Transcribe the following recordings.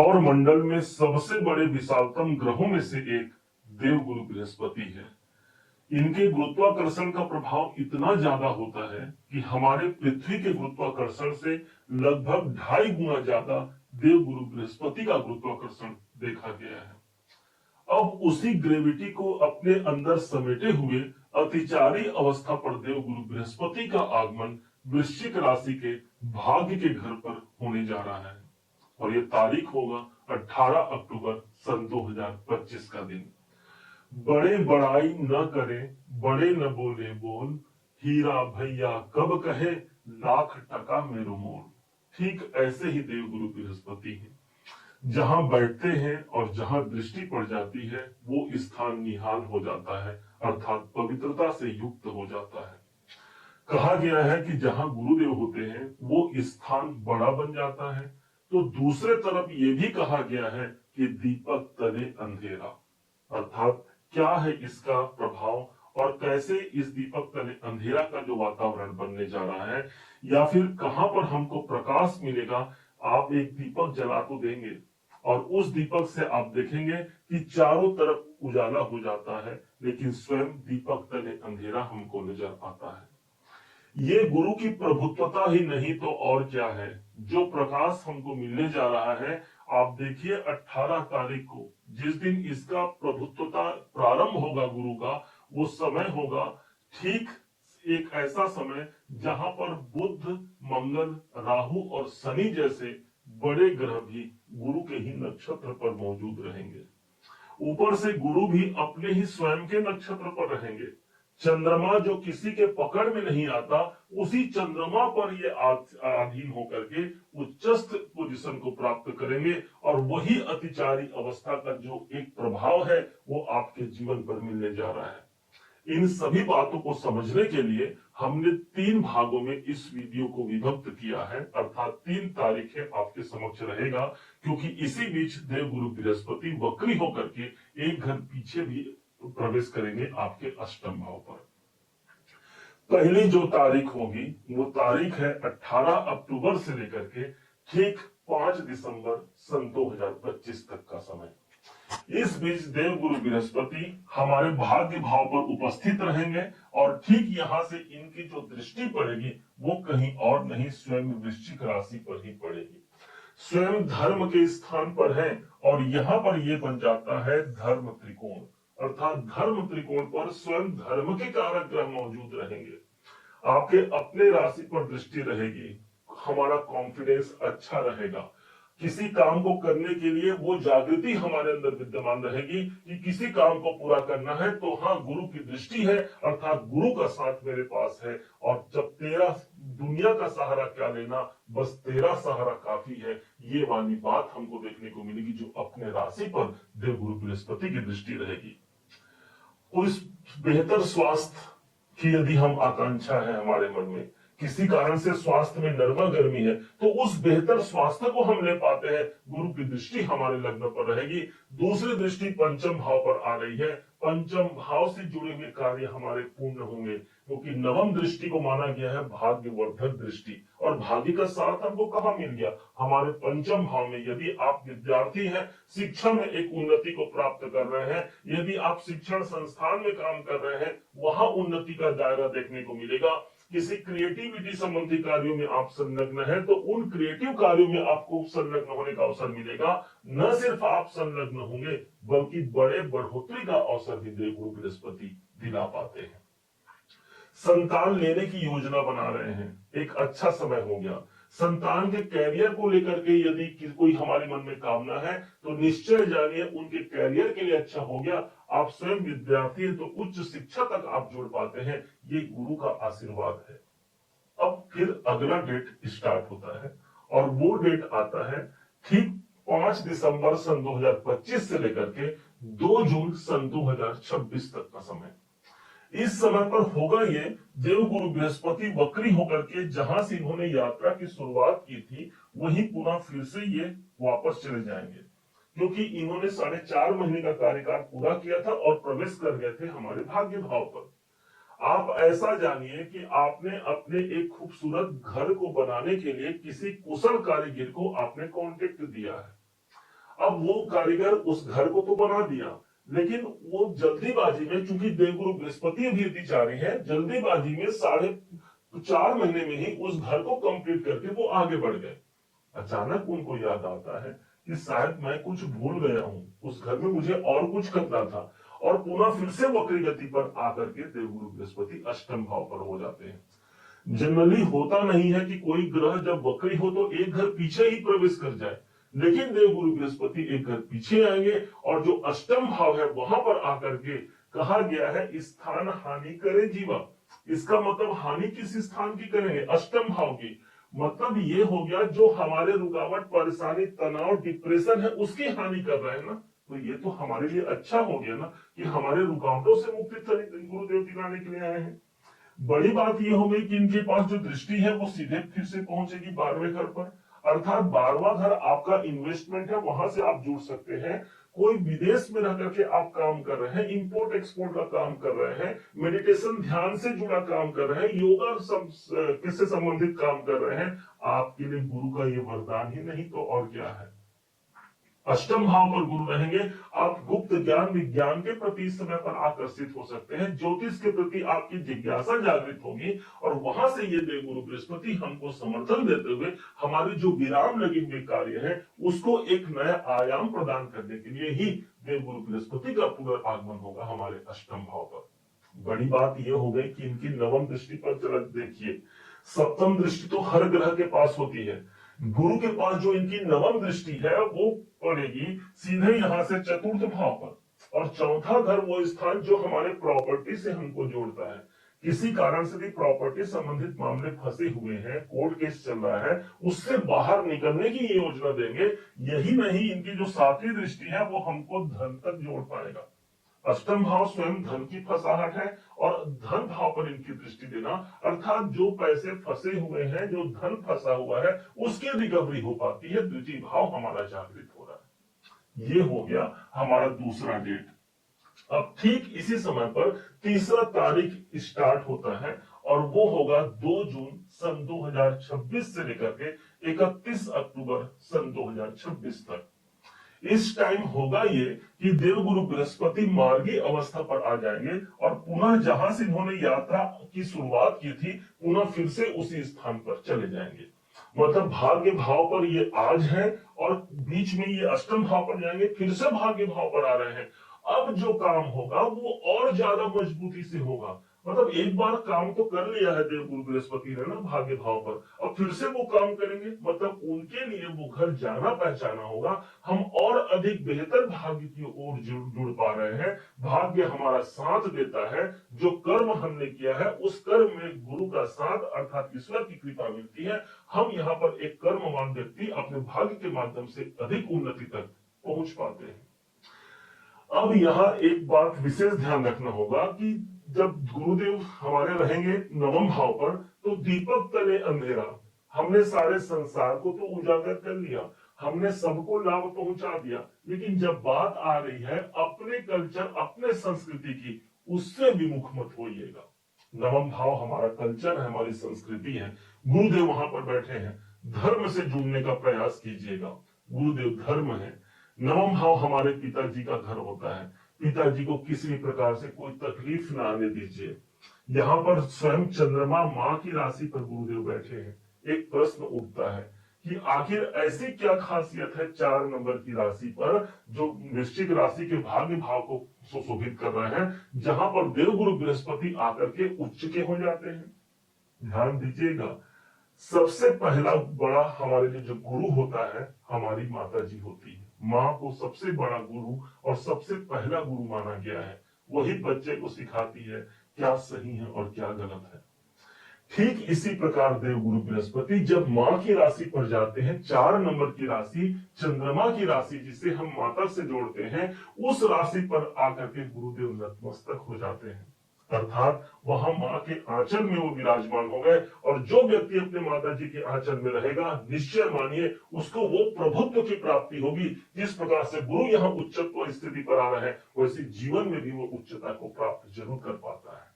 सौर मंडल में सबसे बड़े विशालतम ग्रहों में से एक देवगुरु बृहस्पति है। इनके गुरुत्वाकर्षण का प्रभाव इतना ज्यादा होता है कि हमारे पृथ्वी के गुरुत्वाकर्षण से लगभग 2.5 गुना ज्यादा देवगुरु बृहस्पति का गुरुत्वाकर्षण देखा गया है। अब उसी ग्रेविटी को अपने अंदर समेटे हुए अतिचारी अवस्था पर देवगुरु बृहस्पति का आगमन वृश्चिक राशि के भाग्य के घर पर होने जा रहा है और ये तारीख होगा 18 अक्टूबर सन 2025 का दिन। बड़े बड़ाई न करे, बड़े न बोले बोल, हीरा भैया कब कहे, लाख टका मेरो मोल। ठीक ऐसे ही देवगुरु बृहस्पति हैं। जहां बैठते हैं और जहां दृष्टि पड़ जाती है वो स्थान निहाल हो जाता है, अर्थात पवित्रता से युक्त हो जाता है। कहा गया है कि जहां गुरुदेव होते हैं वो स्थान बड़ा बन जाता है। तो दूसरे तरफ ये भी कहा गया है कि दीपक तले अंधेरा, अर्थात क्या है इसका प्रभाव और कैसे इस दीपक तले अंधेरा का जो वातावरण बनने जा रहा है, या फिर कहां पर हमको प्रकाश मिलेगा। आप एक दीपक जला तो देंगे और उस दीपक से आप देखेंगे कि चारों तरफ उजाला हो जाता है, लेकिन स्वयं दीपक तले अंधेरा हमको नजर आता है। ये गुरु की प्रभुत्वता ही नहीं तो और क्या है। जो प्रकाश हमको मिलने जा रहा है, आप देखिए 18 तारीख को जिस दिन इसका प्रभुत्वता प्रारंभ होगा गुरु का, वो समय होगा ठीक एक ऐसा समय जहां पर बुध, मंगल, राहु और शनि जैसे बड़े ग्रह भी गुरु के ही नक्षत्र पर मौजूद रहेंगे। ऊपर से गुरु भी अपने ही स्वयं के नक्षत्र पर रहेंगे। चंद्रमा जो किसी के पकड़ में नहीं आता, उसी चंद्रमा पर ये अधीन होकर के उच्चस्थ पोजीशन को प्राप्त करेंगे और वही अतिचारी अवस्था का जो एक प्रभाव है वो आपके जीवन पर मिलने जा रहा है। इन सभी बातों को समझने के लिए हमने 3 भागों में इस वीडियो को विभक्त किया है, अर्थात 3 तारीखें आपके समक्ष रहेगा, क्योंकि इसी बीच देवगुरु बृहस्पति वक्री होकर के एक घर पीछे भी प्रवेश करेंगे आपके अष्टम भाव पर। पहली जो तारीख होगी वो तारीख है 18 अक्टूबर से लेकर के ठीक 5 दिसंबर सन 2025 तक का समय। इस बीच देवगुरु बृहस्पति हमारे भाग्य भाव पर उपस्थित रहेंगे और ठीक यहां से इनकी जो दृष्टि पड़ेगी वो कहीं और नहीं, स्वयं वृश्चिक राशि पर ही पड़ेगी। स्वयं धर्म के स्थान पर है और यहाँ पर ये बन जाता है धर्म त्रिकोण, अर्थात धर्म त्रिकोण पर स्वयं धर्म के कारक ग्रह मौजूद रहेंगे। आपके अपने राशि पर दृष्टि रहेगी, हमारा कॉन्फिडेंस अच्छा रहेगा। किसी काम को करने के लिए वो जागृति हमारे अंदर विद्यमान रहेगी कि किसी काम को पूरा करना है तो हाँ, गुरु की दृष्टि है, अर्थात गुरु का साथ मेरे पास है। और जब तेरा दुनिया का सहारा क्या लेना, बस तेरा सहारा काफी है, ये वाली बात हमको देखने को मिलेगी जो अपने राशि पर देवगुरु बृहस्पति की दृष्टि रहेगी। उस बेहतर स्वास्थ्य की यदि हम आकांक्षा है हमारे मन में, किसी कारण से स्वास्थ्य में नरमा गर्मी है, तो उस बेहतर स्वास्थ्य को हम ले पाते हैं, गुरु की दृष्टि हमारे लग्न पर रहेगी। दूसरी दृष्टि पंचम भाव पर आ रही है, पंचम भाव से जुड़े हुए कार्य हमारे पूर्ण होंगे, क्योंकि नवम दृष्टि को माना गया है भाग्यवर्धक दृष्टि। और भाग्य का साथ हमको कहाँ मिल गया, हमारे पंचम भाव में। यदि आप विद्यार्थी हैं, शिक्षा में एक उन्नति को प्राप्त कर रहे हैं, यदि आप शिक्षण संस्थान में काम कर रहे हैं, वहां उन्नति का दायरा देखने को मिलेगा। किसी क्रिएटिविटी संबंधी कार्यों में आप संलग्न हैं तो उन क्रिएटिव कार्यों में आपको संलग्न होने का अवसर मिलेगा। न सिर्फ आप संलग्न होंगे बल्कि बड़े बढ़ोतरी का अवसर भी देवगुरु बृहस्पति दिला पाते हैं। संतान लेने की योजना बना रहे हैं, एक अच्छा समय हो गया। संतान के कैरियर को लेकर के यदि कोई हमारे मन में कामना है तो निश्चय जानिए उनके कैरियर के लिए अच्छा हो गया। आप स्वयं विद्यार्थी हैं तो उच्च शिक्षा तक आप जोड़ पाते हैं, ये गुरु का आशीर्वाद है। अब फिर अगला डेट स्टार्ट होता है और वो डेट आता है ठीक 5 दिसंबर सन 2025 से लेकर के 2 जून सन 2026 तक का समय। इस समय पर होगा ये देवगुरु बृहस्पति वक्री होकर के जहां से इन्होंने यात्रा की शुरुआत की थी वहीं पुनः फिर से ये वापस चले जाएंगे, क्योंकि इन्होंने 4.5 महीने का कार्यकाल पूरा किया था और प्रवेश कर गए थे हमारे भाग्य भाव पर। आप ऐसा जानिए कि आपने अपने एक खूबसूरत घर को बनाने के लिए किसी कुशल कारीगर को आपने कॉन्टेक्ट दिया है। अब वो कारीगर उस घर को तो बना दिया, लेकिन वो जल्दीबाजी में, चूंकि देवगुरु बृहस्पति अभिचारी है, जल्दीबाजी में 4.5 महीने में ही उस घर को कंप्लीट करके वो आगे बढ़ गए। अचानक उनको याद आता है कि शायद मैं कुछ भूल गया हूं, उस घर में मुझे और कुछ करना था, और पुनः फिर से वक्री गति पर आकर के देवगुरु बृहस्पति अष्टम भाव पर हो जाते हैं। जनरली होता नहीं है कि कोई ग्रह जब वक्री हो तो एक घर पीछे ही प्रवेश कर जाए, लेकिन देवगुरु बृहस्पति एक घर पीछे आएंगे और जो अष्टम भाव है वहां पर आकर के कहा गया है स्थान हानि करे जीवा। इसका मतलब हानि किस स्थान की करेंगे? अष्टम भाव की। मतलब ये हो गया जो हमारे रुकावट, परेशानी, तनाव, डिप्रेशन है उसकी हानि कर रहे हैं ना, तो ये तो हमारे लिए अच्छा हो गया ना कि हमारे रुकावटों से मुक्ति गुरुदेव दिलाने के लिए आए हैं। बड़ी बात यह हो गई कि इनके पास जो दृष्टि है वो सीधे फिर से पहुंचेगी 12वें घर पर, अर्थात 12वां घर आपका इन्वेस्टमेंट है, वहां से आप जुड़ सकते हैं। कोई विदेश में रह करके आप काम कर रहे हैं, इंपोर्ट एक्सपोर्ट का काम कर रहे हैं, मेडिटेशन ध्यान से जुड़ा काम कर रहे हैं, योगा किससे संबंधित काम कर रहे हैं, आपके लिए गुरु का ये वरदान ही नहीं तो और क्या है। अष्टम भाव पर गुरु रहेंगे, आप गुप्त ज्ञान विज्ञान के प्रति इस समय पर आकर्षित हो सकते हैं, ज्योतिष के प्रति आपकी जिज्ञासा जागृत होगी, और वहां से ये देवगुरु बृहस्पति हमको समर्थन देते हुए हमारे जो विराम लगे हुए कार्य है उसको एक नया आयाम प्रदान करने के लिए ही देवगुरु बृहस्पति का पुनर्आगमन होगा हमारे अष्टम भाव पर। बड़ी बात यह हो गई कि इनकी नवम दृष्टि पर चला देखिए, सप्तम दृष्टि तो हर ग्रह के पास होती है, गुरु के पास जो इनकी नवम दृष्टि है वो पड़ेगी सीधे यहां से चतुर्थ भाव पर, और चौथा घर वो स्थान जो हमारे प्रॉपर्टी से हमको जोड़ता है। किसी कारण से भी प्रॉपर्टी संबंधित मामले फंसे हुए हैं, कोर्ट केस चल रहा है, उससे बाहर निकलने की योजना देंगे। यही नहीं, इनकी जो सातवीं दृष्टि है वो हमको धन तक जोड़ पाएगा। अष्टम भाव स्वयं धन की फसाहट है, और धन भाव पर इनकी दृष्टि देना अर्थात जो पैसे फंसे हुए हैं, जो धन फंसा हुआ है उसकी रिकवरी हो पाती है। द्वितीय भाव हमारा जागृत हो रहा है। ये हो गया हमारा दूसरा डेट। अब ठीक इसी समय पर तीसरा तारीख स्टार्ट होता है, और वो होगा 2 जून सन 2026 से लेकर के 31 अक्टूबर सन 2026 तक। इस टाइम होगा ये कि देवगुरु बृहस्पति मार्गी अवस्था पर आ जाएंगे, और पुनः जहां से इन्होंने यात्रा की शुरुआत की थी पुनः फिर से उसी स्थान पर चले जाएंगे। मतलब भाग्य भाव पर ये आज है, और बीच में ये अष्टम भाव पर जाएंगे, फिर से भाग्य भाव पर आ रहे हैं। अब जो काम होगा वो और ज्यादा मजबूती से होगा। मतलब एक बार काम तो कर लिया है देवगुरु बृहस्पति ने ना भाग्य भाव पर, अब फिर से वो काम करेंगे, मतलब उनके लिए वो घर जाना पहचाना होगा। हम और अधिक बेहतर भाग्य की ओर जुड़ पा रहे हैं। भाग्य हमारा साथ देता है, जो कर्म हमने किया है उस कर्म में गुरु का साथ अर्थात ईश्वर की कृपा मिलती है। हम यहाँ पर एक कर्मवान व्यक्ति अपने भाग्य के माध्यम से अधिक उन्नति तक पहुंच पाते हैं। अब यहाँ एक बात विशेष ध्यान रखना होगा कि जब गुरुदेव हमारे रहेंगे नवम भाव पर, तो दीपक तले अंधेरा, हमने सारे संसार को तो उजागर कर लिया, हमने सबको लाभ पहुंचा दिया, लेकिन जब बात आ रही है अपने कल्चर, अपने संस्कृति की, उससे विमुख मत होइएगा। नवम भाव हमारा कल्चर है, हमारी संस्कृति है, गुरुदेव वहां पर बैठे हैं, धर्म से जुड़ने का प्रयास कीजिएगा। गुरुदेव धर्म है। नवम भाव हमारे पिताजी का घर होता है, पिताजी को किसी भी प्रकार से कोई तकलीफ ना आने दीजिए। यहाँ पर स्वयं चंद्रमा माँ की राशि पर गुरुदेव बैठे हैं। एक प्रश्न उठता है कि आखिर ऐसी क्या खासियत है 4 नंबर की राशि पर जो वृश्चिक राशि के भाग्य भाव को सुशोभित कर रहे हैं, जहां पर देवगुरु बृहस्पति आकर के उच्च के हो जाते हैं। ध्यान दीजिएगा, सबसे पहला बड़ा हमारे लिए जो गुरु होता है हमारी माता जी होती है। माँ को सबसे बड़ा गुरु और सबसे पहला गुरु माना गया है। वही बच्चे को सिखाती है क्या सही है और क्या गलत है। ठीक इसी प्रकार देवगुरु बृहस्पति जब माँ की राशि पर जाते हैं, 4 नंबर की राशि, चंद्रमा की राशि जिसे हम माता से जोड़ते हैं, उस राशि पर आकर के गुरुदेव नतमस्तक हो जाते हैं। अर्थात वहां माँ के आंचल में वो विराजमान हो गए, और जो व्यक्ति अपने माता जी के आंचल में रहेगा, निश्चय मानिए उसको वो प्रभुत्व की प्राप्ति होगी। जिस प्रकार से गुरु यहाँ उच्चत्व स्थिति पर आ रहा है, वैसे जीवन में भी वो उच्चता को प्राप्त जरूर कर पाता है।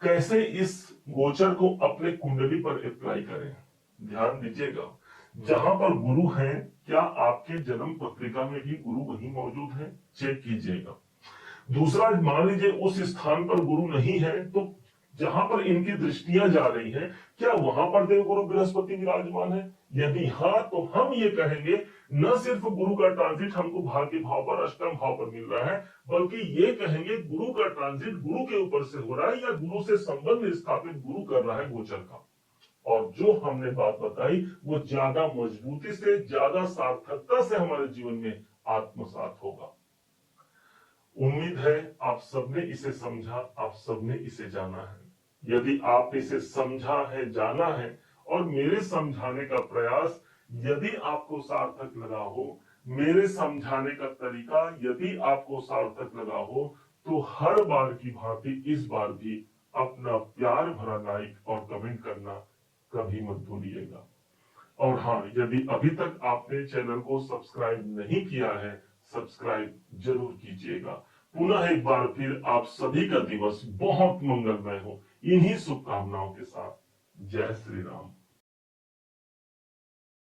कैसे इस गोचर को अपने कुंडली पर अप्लाई करें, ध्यान दीजिएगा। जहां पर गुरु है, क्या आपके जन्म पत्रिका में भी गुरु वही मौजूद है? चेक कीजिएगा। दूसरा, मान लीजिए उस स्थान पर गुरु नहीं है, तो जहां पर इनकी दृष्टियां जा रही हैं, क्या वहां पर देवगुरु बृहस्पति विराजमान है? यदि हाँ, तो हम ये कहेंगे न सिर्फ गुरु का ट्रांजिट हमको भाग्य भाव पर, अष्टम भाव पर मिल रहा है, बल्कि ये कहेंगे गुरु का ट्रांजिट गुरु के ऊपर से हो रहा है, या गुरु से संबंध स्थापित गुरु कर रहा है गोचर का। और जो हमने बात बताई वो ज्यादा मजबूती से, ज्यादा सार्थकता से हमारे जीवन में आत्मसात होगा। उम्मीद है आप सबने इसे समझा, आप सबने इसे जाना है। यदि आप इसे समझा है, जाना है, और मेरे समझाने का प्रयास यदि आपको सार्थक लगा हो, मेरे समझाने का तरीका यदि आपको सार्थक लगा हो, तो हर बार की भांति इस बार भी अपना प्यार भरा लाइक और कमेंट करना कभी मत भूलिएगा। और हाँ, यदि अभी तक आपने चैनल को सब्सक्राइब नहीं किया है, सब्सक्राइब जरूर कीजिएगा। पुनः एक बार फिर आप सभी का दिवस बहुत मंगलमय हो, इन्हीं शुभकामनाओं के साथ। जय श्री राम।